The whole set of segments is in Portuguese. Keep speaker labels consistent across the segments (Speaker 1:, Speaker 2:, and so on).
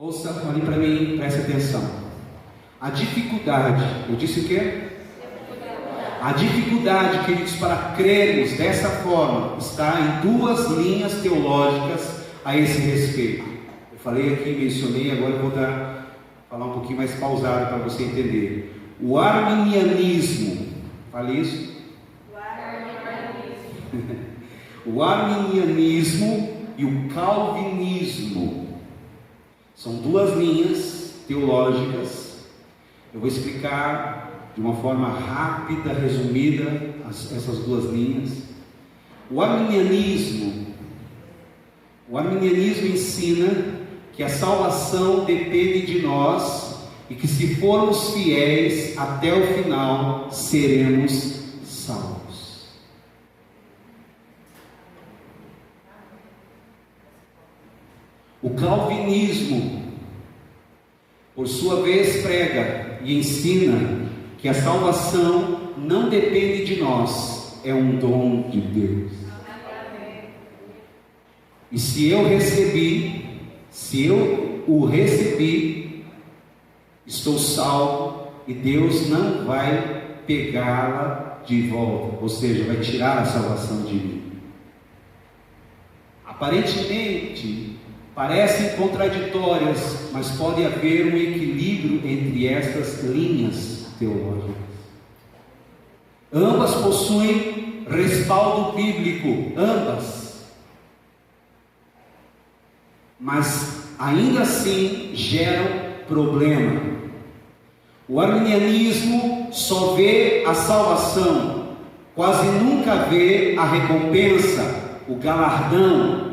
Speaker 1: Ouça, olhe para mim, preste atenção. A dificuldade, eu disse o quê? A dificuldade, queridos, para crermos dessa forma, está em duas linhas teológicas a esse respeito. Eu falei aqui, mencionei, agora eu vou falar um pouquinho mais pausado para você entender. O arminianismo, fale isso? O arminianismo e o calvinismo são duas linhas teológicas. Eu vou explicar de uma forma rápida, resumida, essas duas linhas. O arminianismo ensina que a salvação depende de nós e que, se formos fiéis até o final, seremos salvos. O calvinismo, por sua vez, prega e ensina que a salvação não depende de nós, é um dom de Deus. E se eu o recebi, estou salvo, e Deus não vai pegá-la de volta, ou seja, vai tirar a salvação de mim. Aparentemente, parecem contraditórias, mas pode haver um equilíbrio entre estas linhas teológicas. Ambas possuem respaldo bíblico, ambas, mas ainda assim geram problema. O arminianismo só vê a salvação, quase nunca vê a recompensa, o galardão.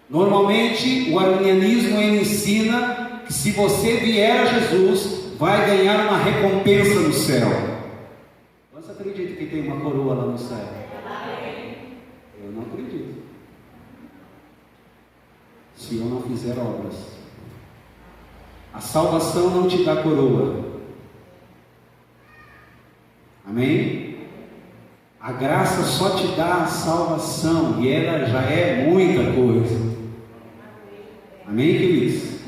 Speaker 1: Normalmente o arminianismo ensina que, se você vier a Jesus, vai ganhar uma recompensa no céu. Você acredita que tem uma coroa lá no céu? Eu não acredito. Se eu não fizer obras, a salvação não te dá coroa. Amém? A graça só te dá a salvação, e ela já é muita coisa. Amém, queridos?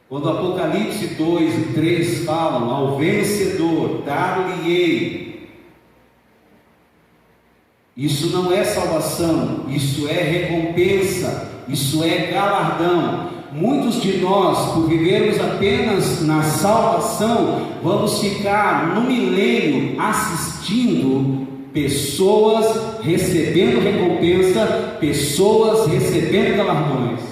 Speaker 1: Quando Apocalipse 2 e 3 falam: ao vencedor dar-lhe-ei, isso não é salvação, isso é recompensa, isso é galardão. Muitos de nós, por vivermos apenas na salvação, vamos ficar no milênio assistindo pessoas recebendo recompensa, pessoas recebendo galardões.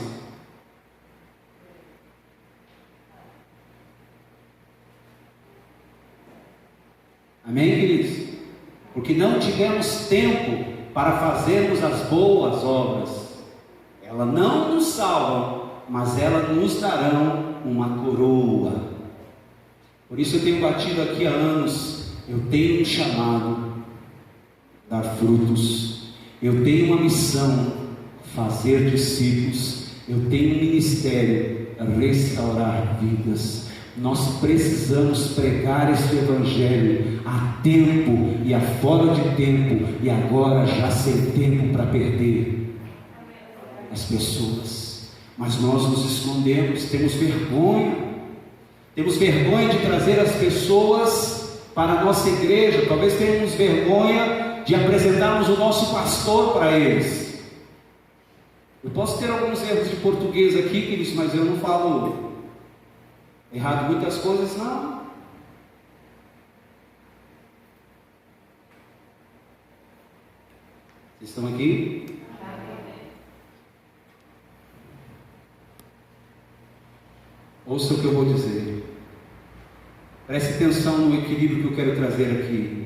Speaker 1: Amém, queridos? Porque não tivemos tempo para fazermos as boas obras. Elas não nos salvam, mas elas nos darão uma coroa. Por isso eu tenho batido aqui há anos: eu tenho um chamado, dar frutos. Eu tenho uma missão, fazer discípulos. Eu tenho um ministério, restaurar vidas. Nós precisamos pregar este evangelho a tempo e a fora de tempo, e agora já sem tempo para perder as pessoas. Mas nós nos escondemos, temos vergonha de trazer as pessoas para a nossa igreja. Talvez tenhamos vergonha de apresentarmos o nosso pastor para eles. Eu posso ter alguns erros de português aqui, queridos, mas eu não falo errado muitas coisas, não. Vocês estão aqui? Ouça o que eu vou dizer. Preste atenção no equilíbrio que eu quero trazer aqui.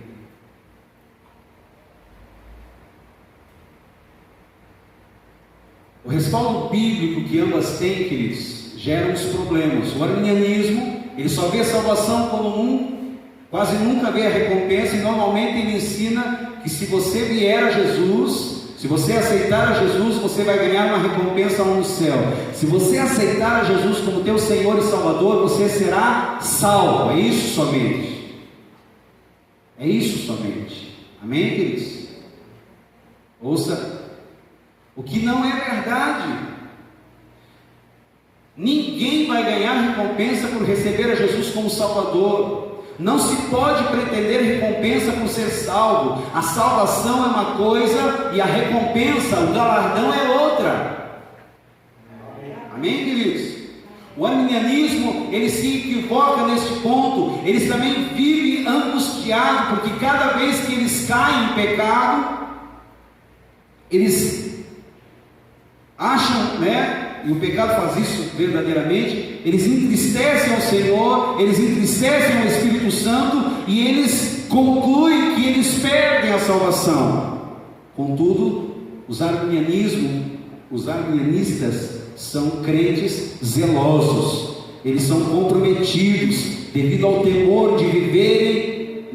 Speaker 1: O respaldo bíblico que ambas têm, queridos, gera uns problemas. O arminianismo, ele só vê a salvação quando quase nunca vê a recompensa, e normalmente ele ensina que, se você vier a Jesus, se você aceitar a Jesus, você vai ganhar uma recompensa lá no céu. Se você aceitar a Jesus como teu Senhor e Salvador, você será salvo. É isso somente. É isso somente. Amém, queridos? Ouça. O que não é verdade. Ninguém vai ganhar recompensa por receber a Jesus como Salvador. Não se pode pretender recompensa por ser salvo. A salvação é uma coisa e a recompensa, o galardão é outra. Amém, queridos? O arminianismo, ele se equivoca neste ponto. Eles também vivem angustiados, porque cada vez que eles caem em pecado, eles acham, e o pecado faz isso verdadeiramente, eles entristecem ao Senhor, eles entristecem ao Espírito Santo, e eles concluem que eles perdem a salvação. Contudo, os arminianistas são crentes zelosos, eles são comprometidos, devido ao temor de viverem,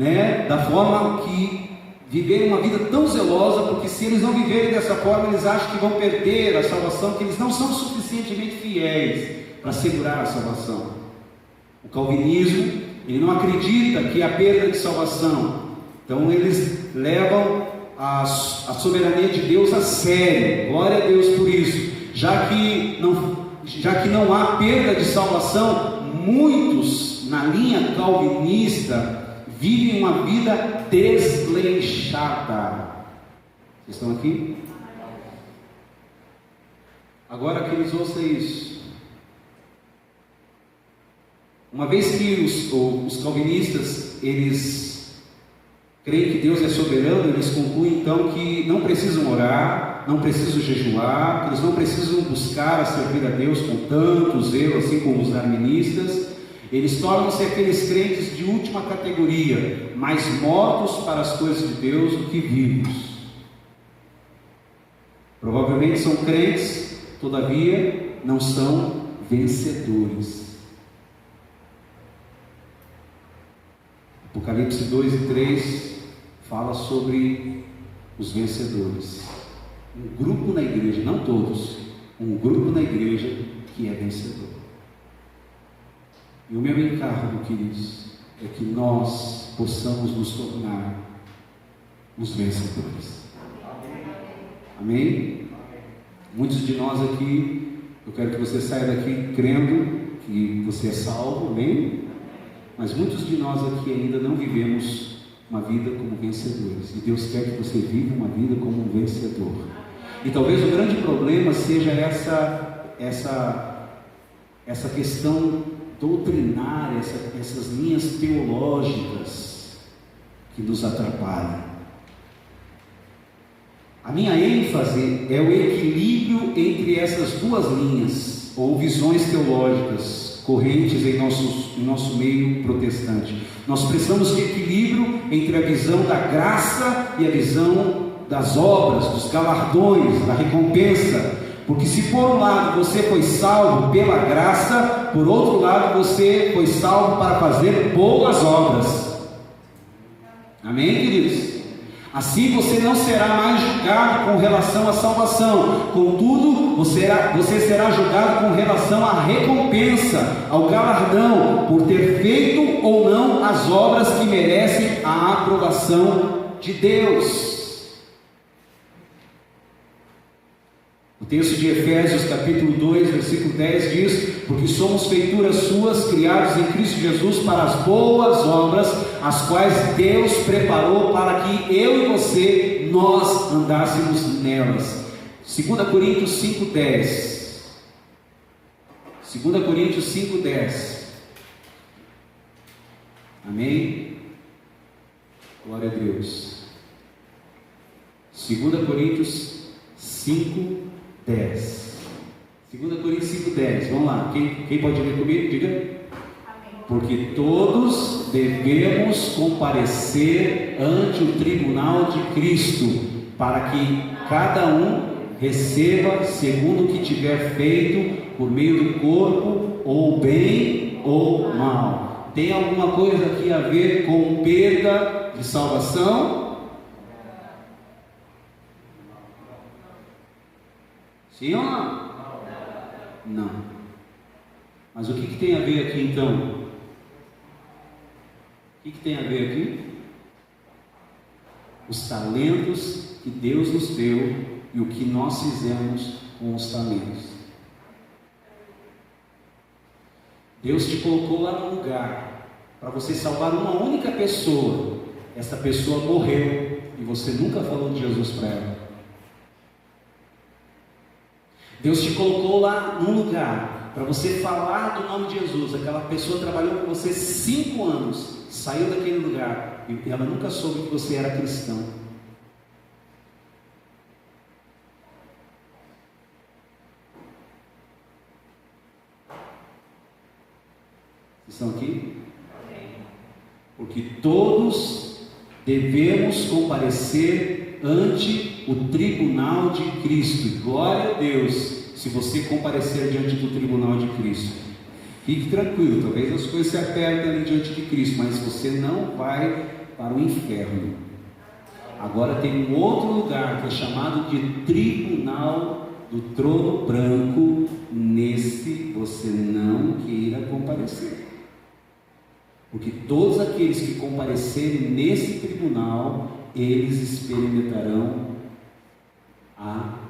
Speaker 1: da forma que viverem uma vida tão zelosa, porque se eles não viverem dessa forma, eles acham que vão perder a salvação, que eles não são suficientemente fiéis para segurar a salvação. O calvinismo, ele não acredita que há perda de salvação, então eles levam a soberania de Deus a sério. Glória a Deus por isso. Já que não há perda de salvação, muitos na linha calvinista vivem uma vida desleixada. Vocês estão aqui? Agora que eles ouçam isso. Uma vez que os calvinistas, eles creem que Deus é soberano, eles concluem então que não precisam orar, não precisam jejuar, que eles não precisam buscar a servir a Deus com tanto zelo, assim como os arministas. Eles tornam-se aqueles crentes de última categoria, mais mortos para as coisas de Deus do que vivos. Provavelmente são crentes, todavia não são vencedores. Apocalipse 2 e 3 fala sobre os vencedores. Um grupo na igreja, não todos, um grupo na igreja que é vencedor. E o meu encargo, queridos, é que nós possamos nos tornar os vencedores. Amém? Muitos de nós aqui, eu quero que você saia daqui crendo que você é salvo, amém? Mas muitos de nós aqui ainda não vivemos uma vida como vencedores. E Deus quer que você viva uma vida como um vencedor. E talvez o grande problema seja essa questão doutrinária, essas linhas teológicas que nos atrapalham. A minha ênfase é o equilíbrio entre essas duas linhas, ou visões teológicas, correntes em nosso meio protestante. Nós precisamos de equilíbrio entre a visão da graça e a visão das obras, dos galardões, da recompensa. Porque se por um lado você foi salvo pela graça, por outro lado você foi salvo para fazer boas obras. Amém, queridos? Assim você não será mais julgado com relação à salvação, contudo você será julgado com relação à recompensa, ao galardão, por ter feito ou não as obras que merecem a aprovação de Deus. O texto de Efésios capítulo 2, versículo 10 diz: porque somos feituras suas, criados em Cristo Jesus para as boas obras, as quais Deus preparou para que eu e você, nós andássemos nelas. 2 Coríntios 5:10. 2 Coríntios 5:10. Amém? Glória a Deus. 2 Coríntios 5:10. 2 Coríntios 5:10. Vamos lá. Quem pode ler comigo? Diga. Amém. Porque todos devemos comparecer ante o tribunal de Cristo, para que cada um receba segundo o que tiver feito por meio do corpo, ou bem ou mal. Tem alguma coisa aqui a ver com perda de salvação? Sim ou não? Não. Mas o que tem a ver aqui então? O que tem a ver aqui? Os talentos que Deus nos deu e o que nós fizemos com os talentos. Deus te colocou lá no lugar para você salvar uma única pessoa. Essa pessoa morreu e você nunca falou de Jesus para ela. Deus te colocou lá num lugar para você falar do nome de Jesus. Aquela pessoa trabalhou com você 5 anos, saiu daquele lugar e ela nunca soube que você era cristão. Vocês estão aqui? Porque todos devemos comparecer ante o tribunal de Cristo. Glória a Deus, se você comparecer diante do tribunal de Cristo. Fique tranquilo, talvez as coisas se apertem ali diante de Cristo, mas você não vai para o inferno. Agora tem um outro lugar que é chamado de tribunal do trono branco. Nesse você não queira comparecer. Porque todos aqueles que comparecerem nesse tribunal, eles experimentarão a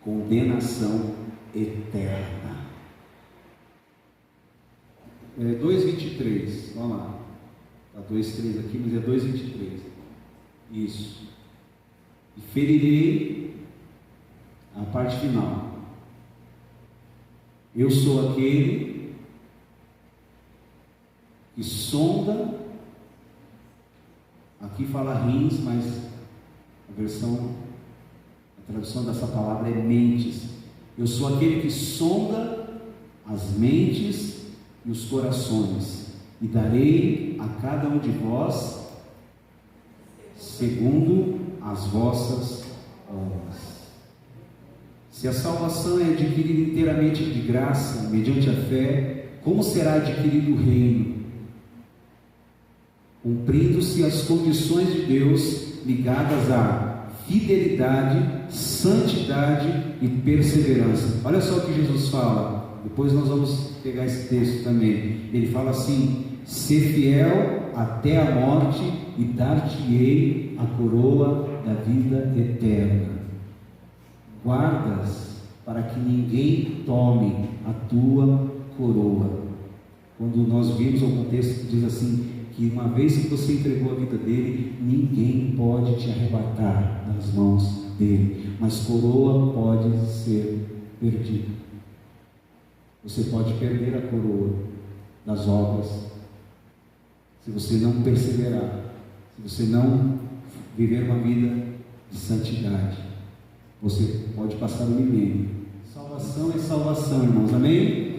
Speaker 1: condenação eterna. 2,23, vamos lá. Está 2,3 aqui, mas é 2,23. Isso. E ferirei a parte final. Eu sou aquele que sonda, aqui fala rins, mas a tradução dessa palavra é mentes. Eu sou aquele que sonda as mentes e os corações, e darei a cada um de vós segundo as vossas obras. Se a salvação é adquirida inteiramente de graça, mediante a fé, como será adquirido o reino? Cumprindo-se as condições de Deus ligadas à fidelidade, santidade e perseverança. Olha só o que Jesus fala, depois nós vamos pegar esse texto também. Ele fala assim: ser fiel até a morte e dar-te-ei a coroa da vida eterna. Guardas para que ninguém tome a tua coroa. Quando nós vimos o contexto que diz assim, que uma vez que você entregou a vida dele, ninguém pode te arrebatar das mãos dele, mas coroa pode ser perdida. Você pode perder a coroa das obras, se você não perseverar, se você não viver uma vida de santidade. Você pode passar o milênio. Salvação é salvação, irmãos, amém?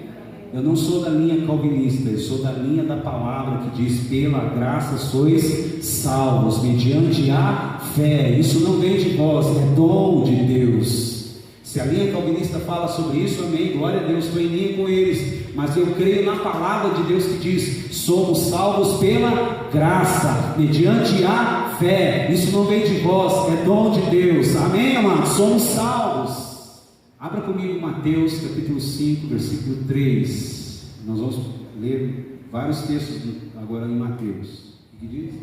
Speaker 1: Eu não sou da linha calvinista, eu sou da linha da palavra que diz: pela graça sois salvos, mediante a fé. Isso não vem de vós, é dom de Deus. Se a linha calvinista fala sobre isso, amém, glória a Deus, estou em linha com eles. Mas eu creio na palavra de Deus que diz: somos salvos pela graça, mediante a fé. Isso não vem de vós, é dom de Deus, amém, amados? Somos salvos. Abra comigo Mateus capítulo 5, versículo 3. Nós vamos ler vários textos agora em Mateus. O que diz?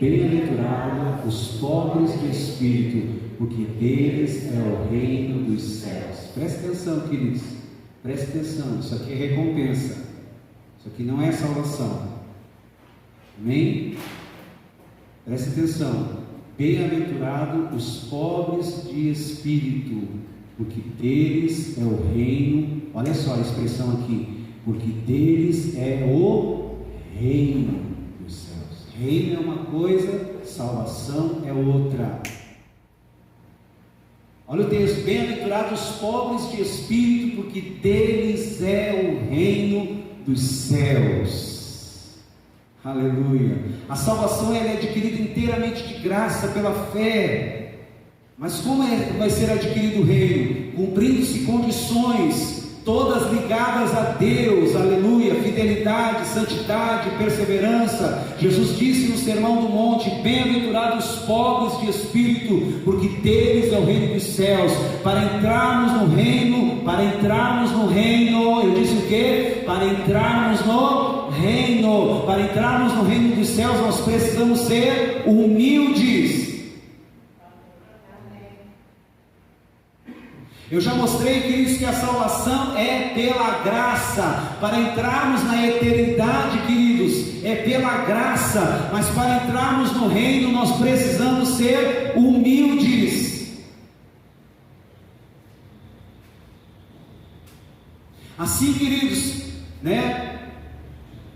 Speaker 1: Bem-aventurados os pobres de espírito, porque deles é o reino dos céus. Preste atenção, queridos. Preste atenção. Isso aqui é recompensa. Isso aqui não é salvação. Amém? Preste atenção. Bem-aventurados os pobres de espírito, porque deles é o reino. Olha só a expressão aqui: porque deles é o reino dos céus. Reino é uma coisa, salvação é outra. Olha o texto: bem-aventurados os pobres de espírito, porque deles é o reino dos céus. Aleluia. A salvação ela é adquirida inteiramente de graça pela fé. Mas como vai ser adquirido o reino? Cumprindo-se condições, todas ligadas a Deus, aleluia, fidelidade, santidade, perseverança. Jesus disse no Sermão do Monte: bem-aventurados os pobres de espírito, porque deles é o reino dos céus. Para entrarmos no reino, eu disse o quê? Para entrarmos no reino dos céus, nós precisamos ser humildes. Eu já mostrei, queridos, que a salvação é pela graça. Para entrarmos na eternidade, queridos, é pela graça. Mas para entrarmos no reino, nós precisamos ser humildes. Assim, queridos,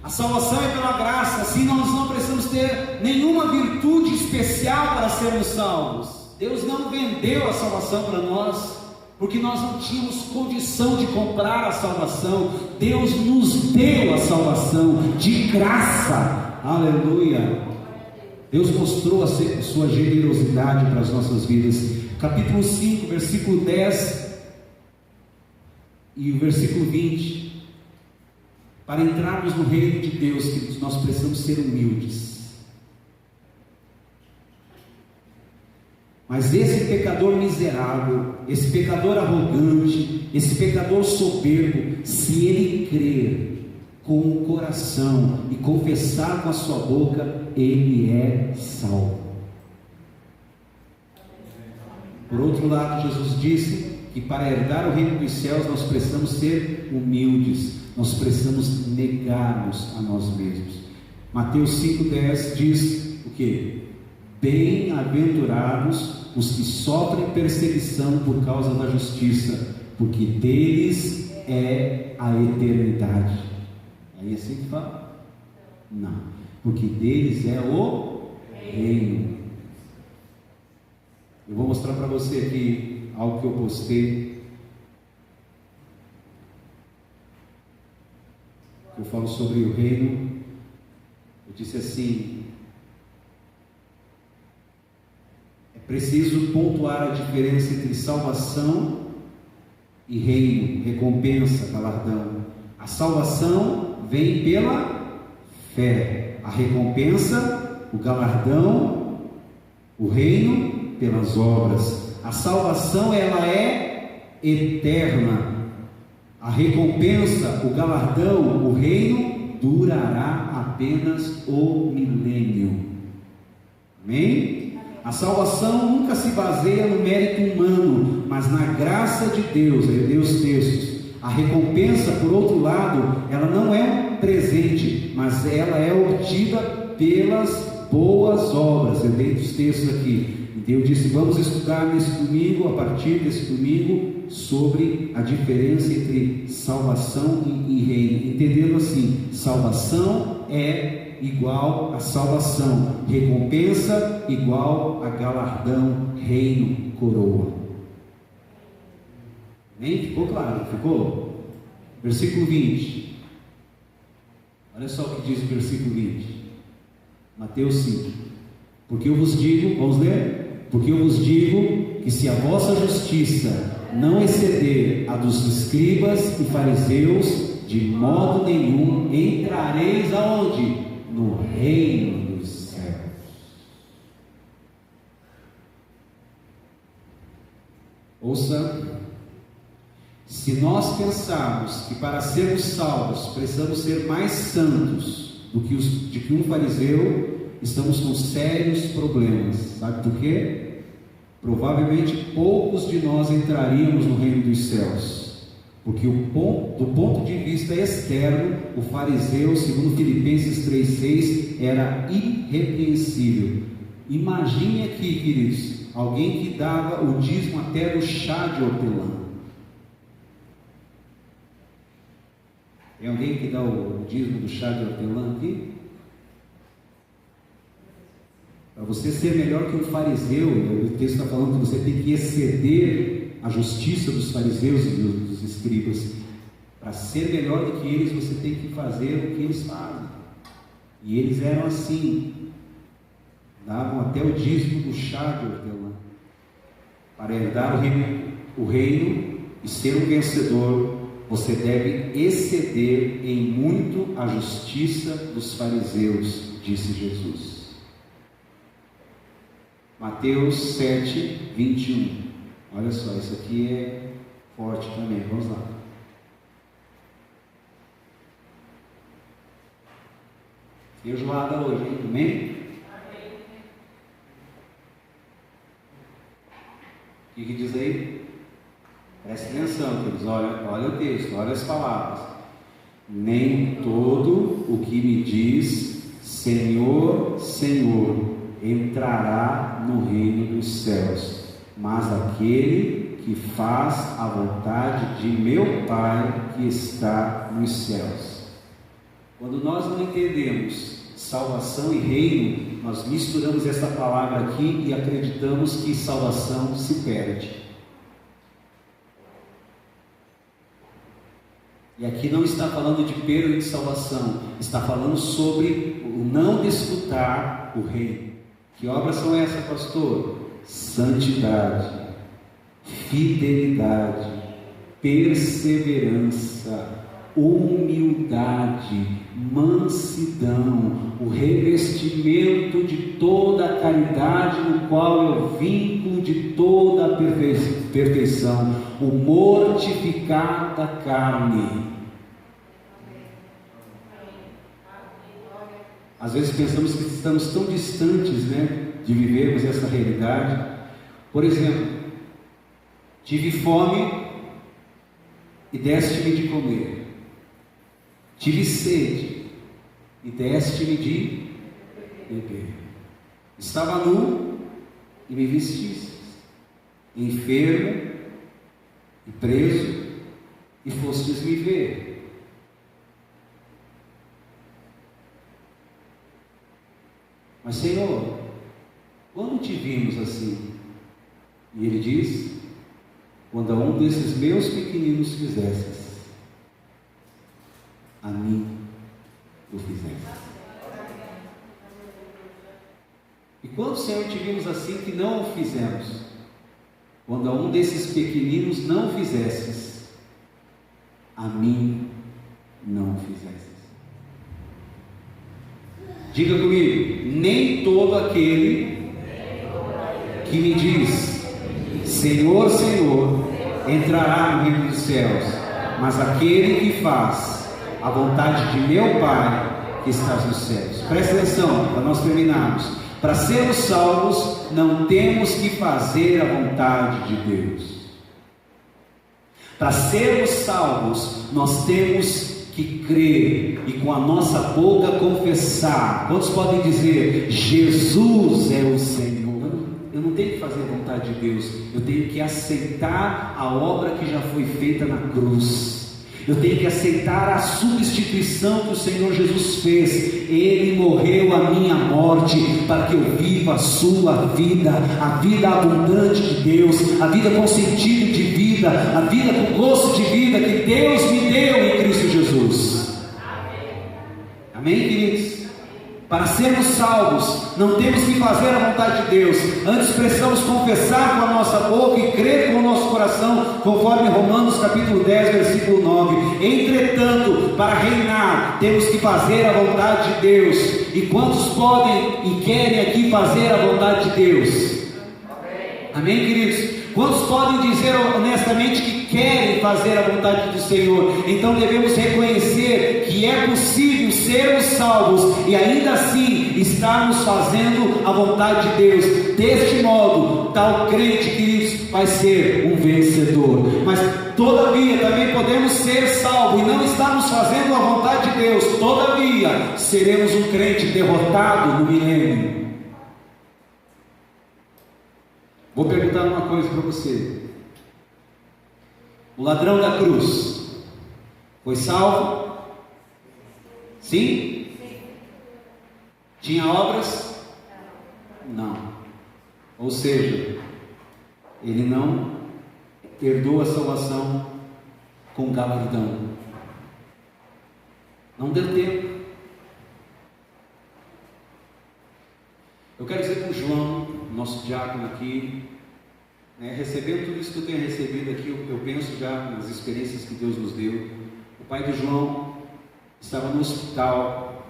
Speaker 1: a salvação é pela graça. Assim nós não precisamos ter nenhuma virtude especial para sermos salvos. Deus não vendeu a salvação para nós, porque nós não tínhamos condição de comprar a salvação. Deus nos deu a salvação de graça. Aleluia. Deus mostrou a sua generosidade para as nossas vidas. Capítulo 5, versículo 10 e o versículo 20. Para entrarmos no reino de Deus, queridos, nós precisamos ser humildes. Mas esse pecador miserável, esse pecador arrogante, esse pecador soberbo, se ele crer com o coração e confessar com a sua boca, ele é salvo. Por outro lado, Jesus disse que para herdar o reino dos céus nós precisamos ser humildes, nós precisamos negar-nos a nós mesmos. Mateus 5,10 diz o que? Bem-aventurados os que sofrem perseguição por causa da justiça, porque deles é a eternidade. É assim que fala? Não, porque deles é o reino. Eu vou mostrar para você aqui algo que eu postei. Eu falo sobre o reino. Eu disse assim: é preciso pontuar a diferença entre salvação e reino, recompensa, galardão. A salvação vem pela fé, a recompensa, o galardão, o reino pelas obras. A salvação, ela é eterna. A recompensa, o galardão, o reino durará apenas o milênio. Amém? A salvação nunca se baseia no mérito humano, mas na graça de Deus. Deus textos. A recompensa, por outro lado, ela não é um presente, mas ela é obtida pelas boas obras. Eu dei os textos aqui. Eu disse, vamos estudar nesse domingo, a partir desse domingo, sobre a diferença entre salvação e reino, entendendo assim: salvação é igual a salvação, recompensa igual a galardão, reino, coroa. Nem ficou claro? Ficou? Versículo 20. Olha só o que diz o versículo 20. Mateus 5. Porque eu vos digo, vamos ler? Porque eu vos digo que se a vossa justiça não exceder a dos escribas e fariseus, de modo nenhum entrareis aonde? No reino dos céus. Ouça, se nós pensarmos que para sermos salvos precisamos ser mais santos do que um fariseu, estamos com sérios problemas. Sabe por quê? Provavelmente poucos de nós entraríamos no reino dos céus, porque do ponto de vista externo, o fariseu, segundo Filipenses 3,6, era irrepreensível. Imagine aqui, queridos, alguém que dava o dízimo até do chá de hortelã. Tem alguém que dá o dízimo do chá de hortelã aqui? Para você ser melhor que um fariseu, o texto está falando que você tem que exceder a justiça dos fariseus e dos escribas. Para ser melhor do que eles, você tem que fazer o que eles fazem. E eles eram assim, davam até o dízimo do chá de hortelã. Para herdar o reino e ser um vencedor, você deve exceder em muito a justiça dos fariseus, disse Jesus. Mateus 7, 21. Olha só, isso aqui é forte também. Vamos lá. Feijoada hoje, hein? Amém? O que diz aí? Preste atenção, queridos, olha o texto, olha as palavras. Nem todo o que me diz Senhor, Senhor, entrará no reino dos céus, mas aquele que faz a vontade de meu Pai que está nos céus. Quando nós não entendemos salvação e reino, nós misturamos essa palavra aqui e acreditamos que salvação se perde. E aqui não está falando de perda de salvação, está falando sobre o não desfrutar o reino. Que obras são essas, pastor? Santidade, fidelidade, perseverança, humildade, mansidão, o revestimento de toda a caridade, no qual é o vínculo de toda a perfeição, o mortificar da carne. Às vezes pensamos que estamos tão distantes, de vivermos essa realidade. Por exemplo, tive fome e deste-me de comer. Tive sede e deste-me de beber. Estava nu e me vestiste, enfermo e preso e fostes me ver. Mas, Senhor, quando te vimos assim? E ele diz: quando a um desses meus pequeninos fizestes, a mim o fizeste. E quando, Senhor, te vimos assim que não o fizemos? Quando a um desses pequeninos não fizestes, a mim não o fizestes. Diga comigo: nem todo aquele que me diz Senhor, Senhor, entrará no reino dos céus, mas aquele que faz a vontade de meu Pai que está nos céus. Presta atenção, para nós terminarmos. Para sermos salvos, não temos que fazer a vontade de Deus. Para sermos salvos, nós temos que crer e com a nossa boca confessar. Quantos podem dizer: Jesus é o Senhor? Eu não tenho que fazer a vontade de Deus, eu tenho que aceitar a obra que já foi feita na cruz. Eu tenho que aceitar a substituição que o Senhor Jesus fez. Ele morreu a minha morte para que eu viva a sua vida, a vida abundante de Deus, a vida com sentido de vida, a vida com gosto de vida que Deus me deu em Cristo Jesus. Amém, queridos? Para sermos salvos, não temos que fazer a vontade de Deus, antes precisamos confessar com a nossa boca e crer com o nosso coração, conforme Romanos capítulo 10, versículo 9. Entretanto, para reinar, temos que fazer a vontade de Deus. E quantos podem e querem aqui fazer a vontade de Deus? Amém, queridos? Quantos podem dizer honestamente que querem fazer a vontade do Senhor? Então devemos reconhecer que é possível sermos salvos e ainda assim estarmos fazendo a vontade de Deus. Deste modo, tal crente, queridos, vai ser um vencedor. Mas todavia também podemos ser salvos e não estarmos fazendo a vontade de Deus. Todavia, seremos um crente derrotado no milênio. Vou perguntar uma coisa para você. O ladrão da cruz foi salvo? Sim? Tinha obras? Não. Ou seja, ele não herdou a salvação com galardão. Não deu tempo. Eu quero dizer com João, nosso diácono aqui, recebendo tudo isso que eu tenho recebido aqui, eu penso já nas experiências que Deus nos deu. O pai do João estava no hospital.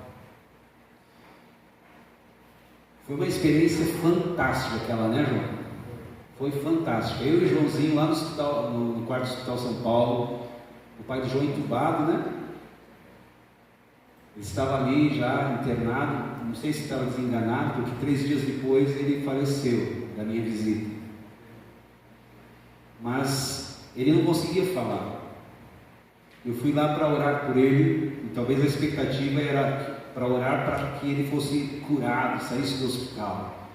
Speaker 1: Foi uma experiência fantástica aquela, né, João? Foi fantástica. Eu e o Joãozinho lá no hospital, no quarto do Hospital São Paulo, o pai do João entubado, né? Ele estava ali já internado, não sei se estava desenganado, porque 3 dias depois ele faleceu da minha visita. Mas ele não conseguia falar. Eu fui lá para orar por ele, e talvez a expectativa era para orar para que ele fosse curado, saísse do hospital.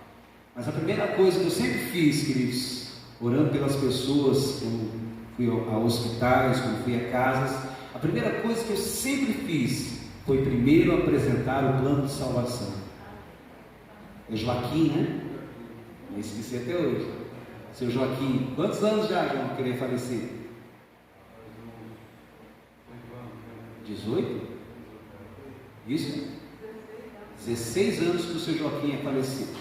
Speaker 1: Mas a primeira coisa que eu sempre fiz, queridos, orando pelas pessoas, quando fui a hospitais, quando fui a casas, a primeira coisa que eu sempre fiz foi primeiro apresentar o plano de salvação. É Joaquim, né? Não esqueci até hoje. Seu Joaquim, quantos anos já vão querer falecer? 18? Isso? 16 anos que o seu Joaquim é falecido.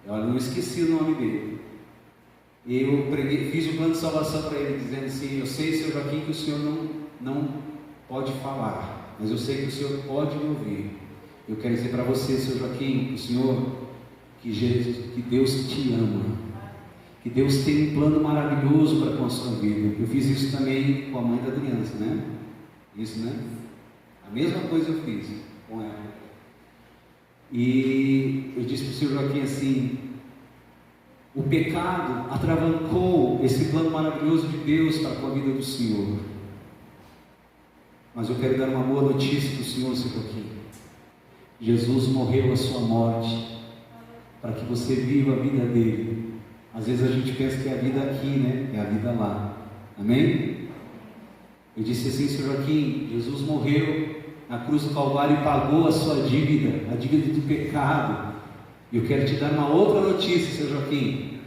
Speaker 1: Eu não esqueci o nome dele. Eu fiz o plano de salvação para ele, dizendo assim: eu sei, seu Joaquim, que o senhor não pode falar, mas eu sei que o senhor pode me ouvir. Eu quero dizer para você, seu Joaquim, que Deus te ama, que Deus tem um plano maravilhoso para com a sua vida. Eu fiz isso também com a mãe da criança, né? Isso, né? A mesma coisa eu fiz com ela. E eu disse para o seu Joaquim assim: o pecado atravancou esse plano maravilhoso de Deus para com a vida do senhor. Mas eu quero dar uma boa notícia para o senhor, seu Joaquim. Jesus morreu a sua morte para que você viva a vida dele. Às vezes a gente pensa que é a vida aqui, né? É a vida lá. Amém? Eu disse assim: seu Joaquim, Jesus morreu na cruz do Calvário e pagou a sua dívida, a dívida do pecado. E eu quero te dar uma outra notícia, seu Joaquim.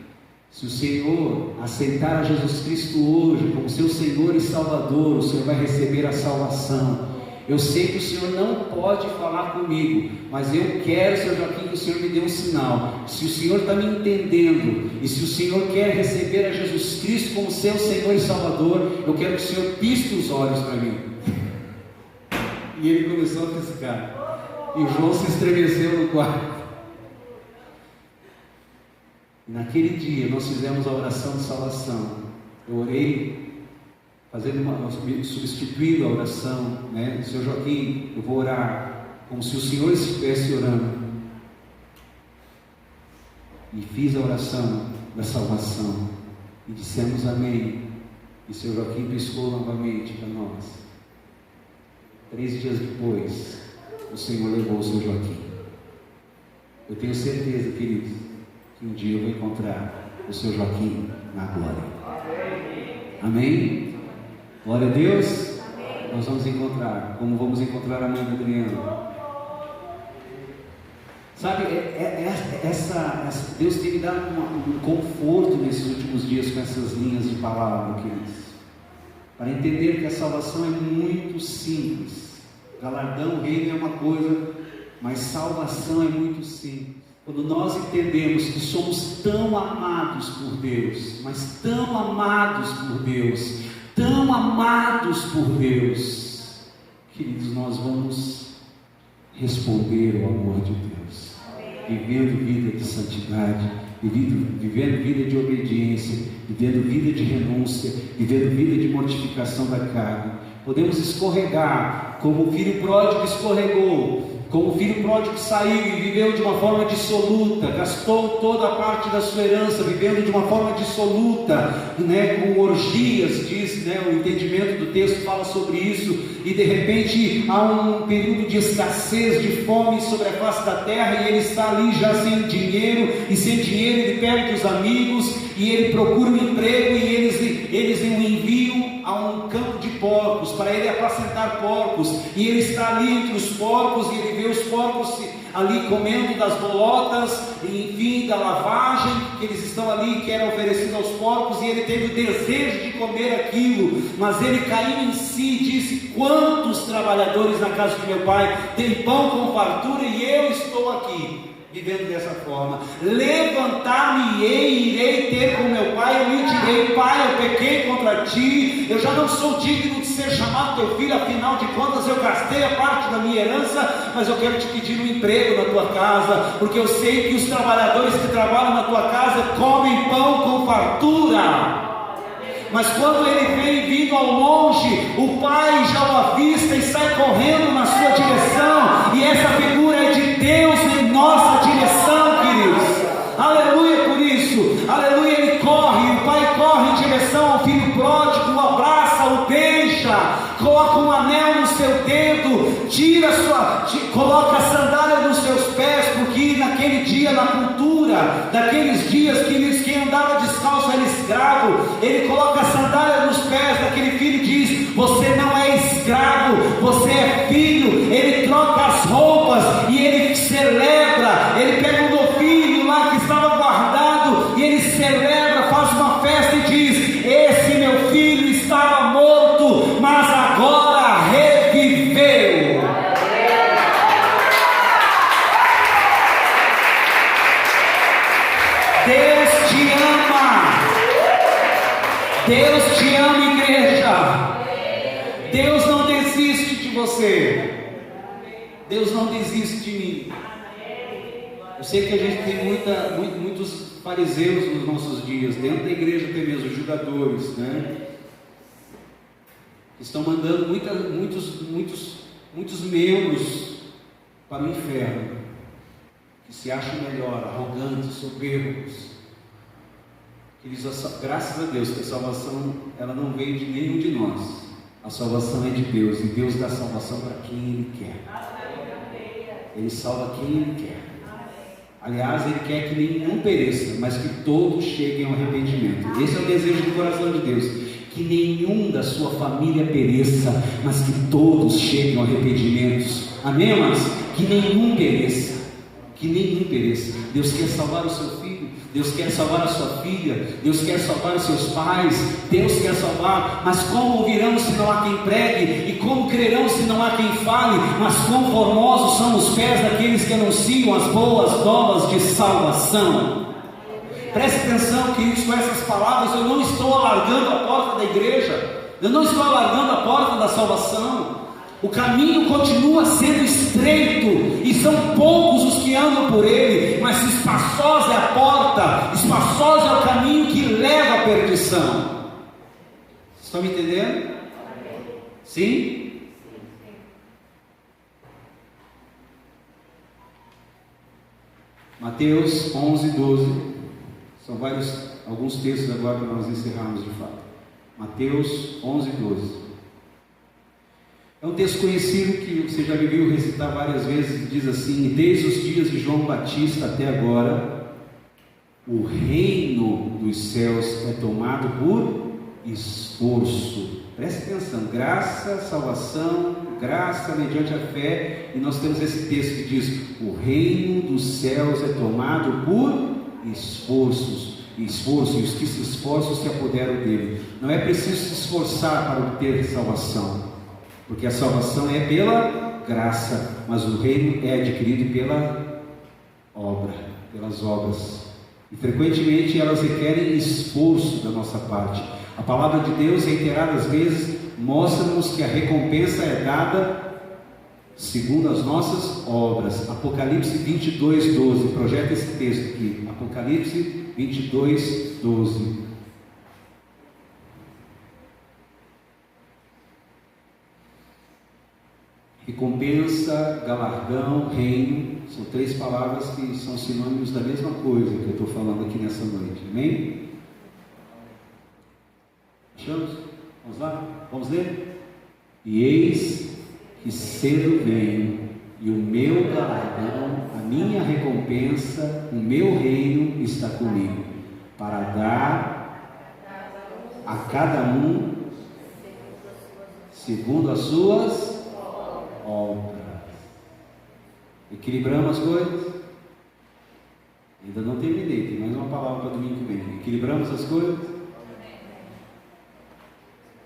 Speaker 1: Se o Senhor aceitar a Jesus Cristo hoje como seu Senhor e Salvador, o Senhor vai receber a salvação. Eu sei que o Senhor não pode falar comigo, mas eu quero, seu Joaquim, que o Senhor me dê um sinal. Se o Senhor está me entendendo, e se o Senhor quer receber a Jesus Cristo como seu Senhor e Salvador, eu quero que o Senhor pisque os olhos para mim. E ele começou a piscar, e o João se estremeceu no quarto. E naquele dia nós fizemos a oração de salvação. Eu orei, substituindo a oração, né? Seu Joaquim, eu vou orar como se o Senhor estivesse orando. E fiz a oração da salvação. E dissemos amém. E seu Joaquim piscou novamente para nós. 3 dias depois, o Senhor levou o seu Joaquim. Eu tenho certeza, queridos, que um dia eu vou encontrar o seu Joaquim na glória. Amém? Glória a Deus. Amém. Nós vamos encontrar, como vamos encontrar a mãe da Adriana. Sabe, Deus tem me dado um conforto nesses últimos dias com essas linhas de palavra, queridos, para entender que a salvação é muito simples. Galardão, reino é uma coisa, mas salvação é muito simples. Quando nós entendemos que somos tão amados por Deus, mas tão amados por Deus, tão amados por Deus, queridos, nós vamos responder ao amor de Deus, vivendo vida de santidade, vivendo vida de obediência, vivendo vida de renúncia, vivendo vida de mortificação da carne. Podemos escorregar, como o filho pródigo escorregou, como o filho pródigo saiu e viveu de uma forma dissoluta, gastou toda a parte da sua herança, vivendo de uma forma dissoluta, né, com orgias, diz, né, o entendimento do texto fala sobre isso, e de repente há um período de escassez, de fome sobre a face da terra, e ele está ali já sem dinheiro, e sem dinheiro ele perde os amigos, e ele procura um emprego, e eles o enviam a um campo de porcos, para ele apacentar porcos, e ele está ali entre os porcos, e ele vê os porcos ali comendo das bolotas, enfim, da lavagem que eles estão ali, que era oferecido aos porcos, e ele teve o desejo de comer aquilo, mas ele caiu em si e disse: quantos trabalhadores na casa de meu pai têm pão com fartura, e eu estou aqui vivendo dessa forma. Levantar-me-ei e irei ter com meu pai, eu lhe direi: pai, eu pequei contra ti, eu já não sou digno de ser chamado teu filho, afinal de contas eu gastei a parte da minha herança, mas eu quero te pedir um emprego na tua casa, porque eu sei que os trabalhadores que trabalham na tua casa comem pão com fartura. Mas quando ele vem vindo ao longe, o pai já o avista e sai correndo na sua direção, e essa figura é de Deus em nossa direção, queridos. Aleluia por isso, aleluia. Ele corre, o pai corre em direção pródigo, abraça, o beija, coloca um anel no seu dedo, coloca a sandália nos seus pés, porque naquele dia, na cultura daqueles dias, quem andava descalço era escravo. Ele coloca a sandália nos pés daquele filho e diz: você não é escravo, você é filho. Ele troca as roupas e ele celebra. Ele pega o novilho lá que estava guardado e ele celebra, faz uma festa e diz: esse meu filho estava morto, mas agora reviveu. Deus te ama. Deus te ama, igreja. Deus não desiste de você. Deus não desiste de mim. Eu sei que a gente tem muitos fariseus nos nossos dias, dentro da igreja até mesmo, julgadores, né? Que estão mandando muitos membros para o inferno, que se acham melhor, arrogantes, soberbos. Graças a Deus que a salvação ela não veio de nenhum de nós. A salvação é de Deus, e Deus dá salvação para quem Ele quer. Ele salva quem Ele quer. Aliás, Ele quer que nenhum pereça, mas que todos cheguem ao arrependimento. Esse é o desejo do coração de Deus, que nenhum da sua família pereça, mas que todos cheguem ao arrependimento. Amém, amados? Que nenhum pereça, que nenhum pereça. Deus quer salvar o seu filho, Deus quer salvar a sua filha, Deus quer salvar os seus pais, Deus quer salvar. Mas como ouvirão se não há quem pregue? E como crerão se não há quem fale? Mas quão formosos são os pés daqueles que anunciam as boas novas de salvação. Preste atenção, queridos, com essas palavras. Eu não estou alargando a porta da igreja, eu não estou alargando a porta da salvação. O caminho continua sendo estreito, e são poucos os que andam por ele, mas espaçosa é a porta, espaçoso é o caminho que leva à perdição. Estão me entendendo? Sim? Mateus 11, 12. São alguns textos agora para nós encerrarmos de fato. Mateus 11, 12. É um texto conhecido que você já me viu recitar várias vezes. Diz assim: desde os dias de João Batista até agora, o reino dos céus é tomado por esforço. Preste atenção: graça, salvação, graça mediante a fé. E nós temos esse texto que diz: o reino dos céus é tomado por esforços. Esforço, e os que se esforçam se apoderam dele. Não é preciso se esforçar para obter salvação, porque a salvação é pela graça, mas o reino é adquirido pela obra, pelas obras. E frequentemente elas requerem esforço da nossa parte. A palavra de Deus, reiteradas vezes, mostra-nos que a recompensa é dada segundo as nossas obras. Apocalipse 22, 12. Projeta esse texto aqui. Apocalipse 22, 12. Recompensa, galardão, reino, são três palavras que são sinônimos da mesma coisa que eu estou falando aqui nessa noite. Amém? Achamos? Vamos lá? Vamos ler? E eis que cedo venho, e o meu galardão, a minha recompensa, o meu reino está comigo, para dar a cada um segundo as suas obras. Equilibramos as coisas? Ainda não terminei, tem mais uma palavra para domingo que vem. Equilibramos as coisas?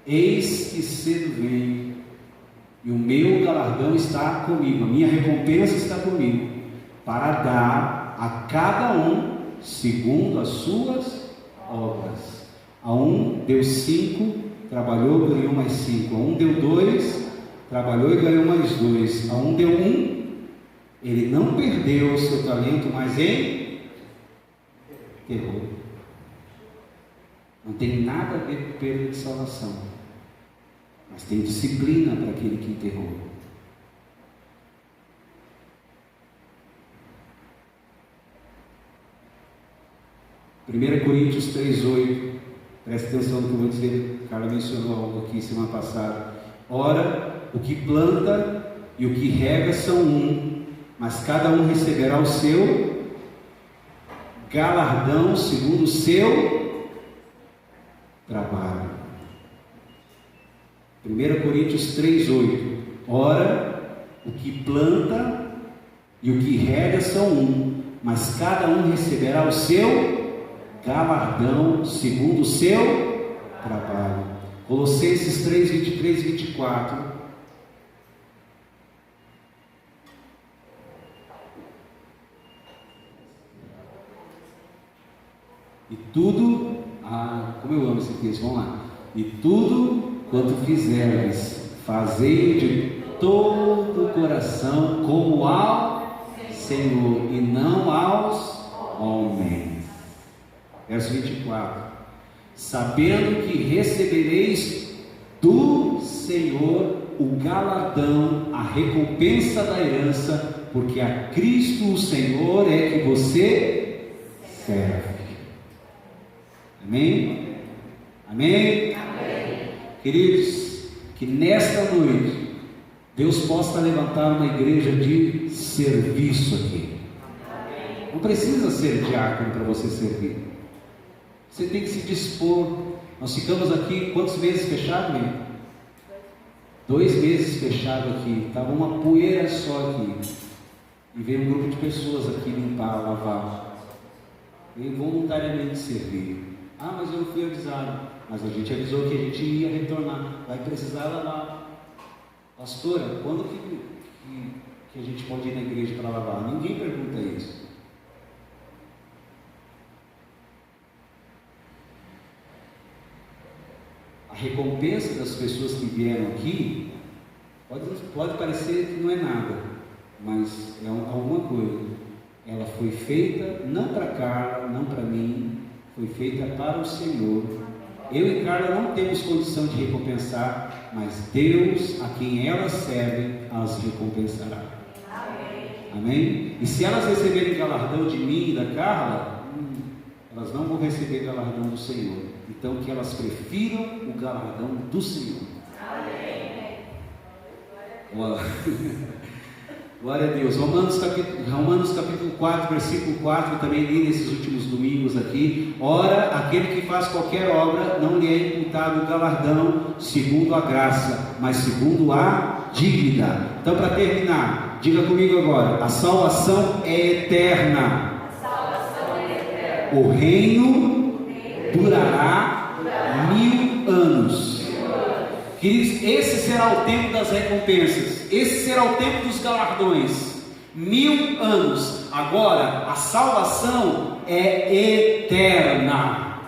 Speaker 1: Eis que cedo venho, e o meu galardão está comigo, a minha recompensa está comigo, para dar a cada um segundo as suas obras. A um deu 5, trabalhou, ganhou mais 5. A um deu 2, trabalhou e ganhou mais 2. A um deu 1, ele não perdeu o seu talento, mas enterrou. Não tem nada a ver com perda de salvação, mas tem disciplina para aquele que enterrou. Primeira Coríntios 3:8. Preste atenção no que eu vou dizer. Carla mencionou algo aqui semana passada. Ora, o que planta e o que rega são um, mas cada um receberá o seu galardão segundo o seu trabalho. 1 Coríntios 3:8. Ora, o que planta e o que rega são um, mas cada um receberá o seu galardão segundo o seu trabalho. Colossenses 3:23 e 24. E tudo, como eu amo esse texto, vamos lá. E tudo quanto fizerdes, fazei de todo o coração como ao Senhor e não aos homens. Verso 24. Sabendo que recebereis do Senhor o galardão, a recompensa da herança, porque a Cristo o Senhor é que você serve. Amém? Amém? Amém. Queridos, que nesta noite Deus possa levantar uma igreja de serviço aqui. Amém. Não precisa ser diácono para você servir. Você tem que se dispor. Nós ficamos aqui quantos meses fechados, mesmo? 2 meses fechados aqui. Estava uma poeira só aqui. E veio um grupo de pessoas aqui limpar, lavar. Veio voluntariamente servir. Mas eu não fui avisado. Mas a gente avisou que a gente ia retornar. Vai precisar lavar. Pastora, quando que a gente pode ir na igreja para lavar? Ninguém pergunta isso. A recompensa das pessoas que vieram aqui pode parecer que não é nada, mas é alguma coisa. Ela foi feita não para Carla, não para mim, foi feita para o Senhor. Eu e Carla não temos condição de recompensar, mas Deus, a quem elas servem, as recompensará. Amém? Amém? E se elas receberem galardão de mim e da Carla, elas não vão receber galardão do Senhor. Então que elas prefiram o galardão do Senhor. Amém. Glória a Deus. Romanos capítulo 4, versículo 4, também li nesses últimos domingos aqui. Ora, aquele que faz qualquer obra, não lhe é imputado o galardão segundo a graça, mas segundo a dívida. Então, para terminar, diga comigo agora: a salvação é eterna. O reino durará 1000 anos. Queridos, esse será o tempo das recompensas, esse será o tempo dos galardões. 1000 anos. Agora, a salvação é eterna.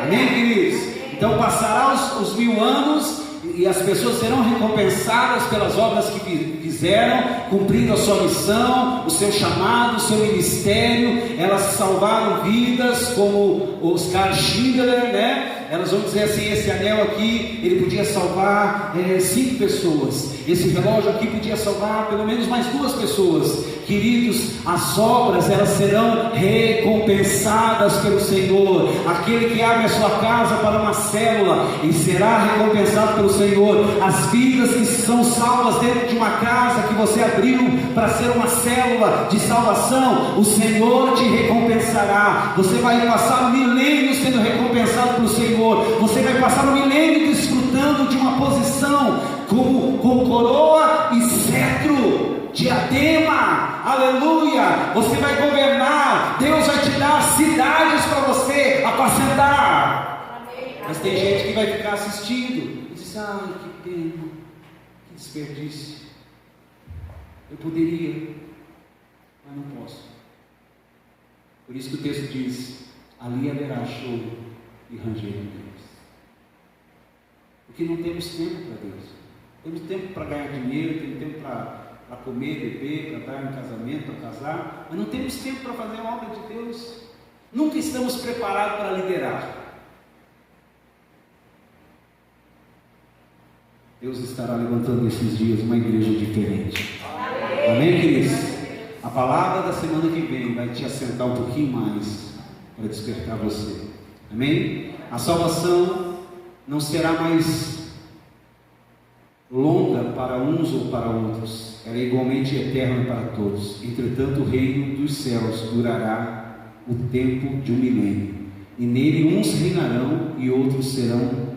Speaker 1: Amém, queridos? Então passará os 1000 anos e as pessoas serão recompensadas pelas obras que fizeram, cumprindo a sua missão, o seu chamado, o seu ministério. Elas salvaram vidas, como Oscar Schindler, né? Elas vão dizer assim: esse anel aqui, ele podia salvar 5 pessoas, esse relógio aqui podia salvar pelo menos mais 2 pessoas. Queridos, as obras, elas serão recompensadas pelo Senhor. Aquele que abre a sua casa para uma célula, e será recompensado pelo Senhor. As vidas que são salvas dentro de uma casa que você abriu para ser uma célula de salvação, o Senhor te recompensará. Você vai passar um milênio sendo recompensado pelo Senhor. Você vai passar um milênio desfrutando de uma posição com coroa e cetro, diadema, aleluia. Você vai governar, Deus vai te dar cidades para você apacentar. Mas tem gente que vai ficar assistindo e diz: ai, que pena, que desperdício, eu poderia, mas não posso. Por isso que o texto diz: ali haverá choro e ranger de Deus. Porque não temos tempo para Deus. Temos tempo para ganhar dinheiro, temos tempo para comer, beber, para dar em casamento, para casar, mas não temos tempo para fazer a obra de Deus. Nunca estamos preparados para liderar. Deus estará levantando nesses dias uma igreja diferente. Amém, queridos? A palavra da semana que vem vai te assentar um pouquinho mais para despertar você. Amém? A salvação não será mais longa para uns ou para outros, ela é igualmente eterna para todos. Entretanto, o reino dos céus durará o tempo de 1 milênio, e nele uns reinarão e outros serão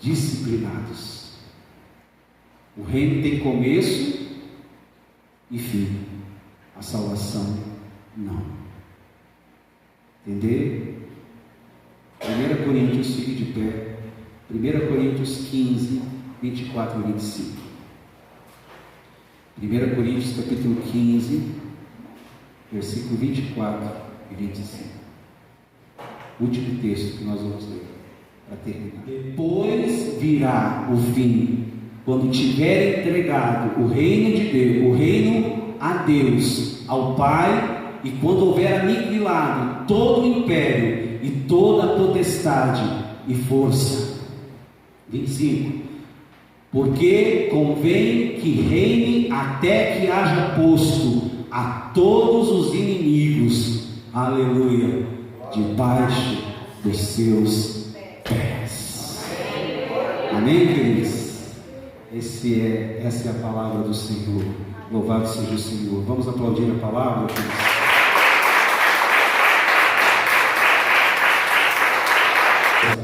Speaker 1: disciplinados. O reino tem começo e fim, a salvação não. Entender? 1 Coríntios, fique de pé. 1 Coríntios 15, 24 e 25. 1 Coríntios capítulo 15, versículo 24 e 25. Último texto que nós vamos ler para terminar. Depois virá o fim, quando tiver entregado o reino de Deus, o reino a Deus, ao Pai, e quando houver aniquilado todo o império e toda a potestade e força. 25. Porque convém que reine até que haja posto a todos os inimigos, aleluia, debaixo dos seus pés. Amém, queridos? Essa é a palavra do Senhor. Louvado seja o Senhor. Vamos aplaudir a palavra, queridos?